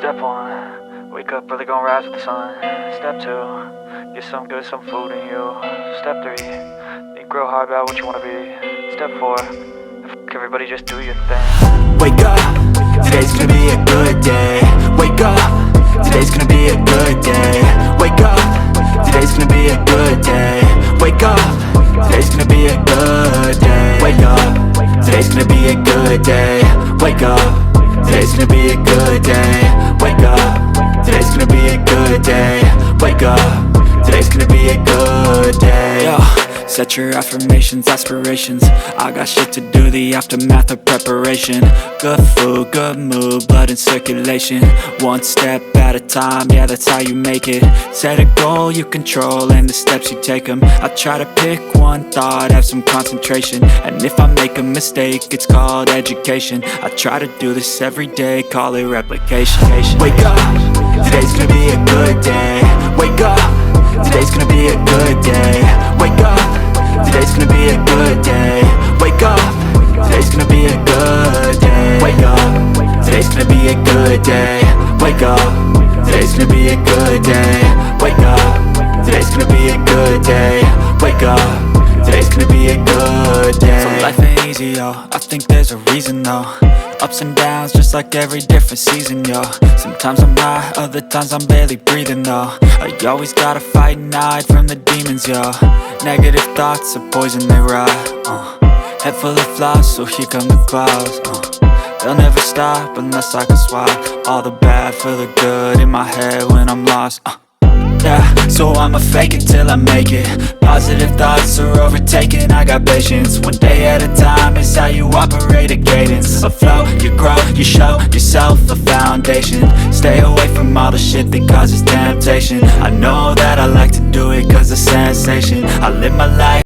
Step 1, wake up early, gonna rise with the sun. Step 2, get some good, some food in you. Step 3, think real hard about what you wanna be. Step 4, everybody just do your thing. Wake up, today's gonna be a good day. Wake up, today's gonna be a good day. Wake up, today's gonna be a good day. Wake up, today's gonna be a good day. Wake up, today's gonna be a good day. Wake up, today's gonna be a good day. Wake up, today's gonna be a good day. Wake up, today's gonna be a good day. Yo, set your affirmations, aspirations. I got shit to do, the aftermath of preparation. Good food, good mood, blood in circulation. One step at a time, yeah, that's how you make it. Set a goal you control and the steps you take them. I try to pick one thought, have some concentration. And if I make a mistake, it's called education. I try to do this every day, call it replication. Wake up, today's gonna be a good day. Wake up, today's gonna be a good day. Wake up, today's gonna be a good day. Wake up, today's gonna be a good day. Wake up, today's gonna be a good day. Wake up, today's gonna be a good day. Wake up, today's gonna be a good day. Wake up, today's gonna be a good day. So life ain't easy, yo, I think there's a reason though. Ups and downs, just like every different season, yo. Sometimes I'm high, other times I'm barely breathing, though. I always gotta fight and hide from the demons, yo. Negative thoughts are poison, they rot. Head full of flies, so here come the clouds. They'll never stop unless I can swap all the bad for the good in my head when I'm lost. Yeah, so I'ma fake it till I make it. Positive thoughts are overtaken, I got patience. One day at a time is how you operate a cadence. A flow, you grow, you show yourself a foundation. Stay away from all the shit that causes temptation. I know that I like to do it cause it's sensation. I live my life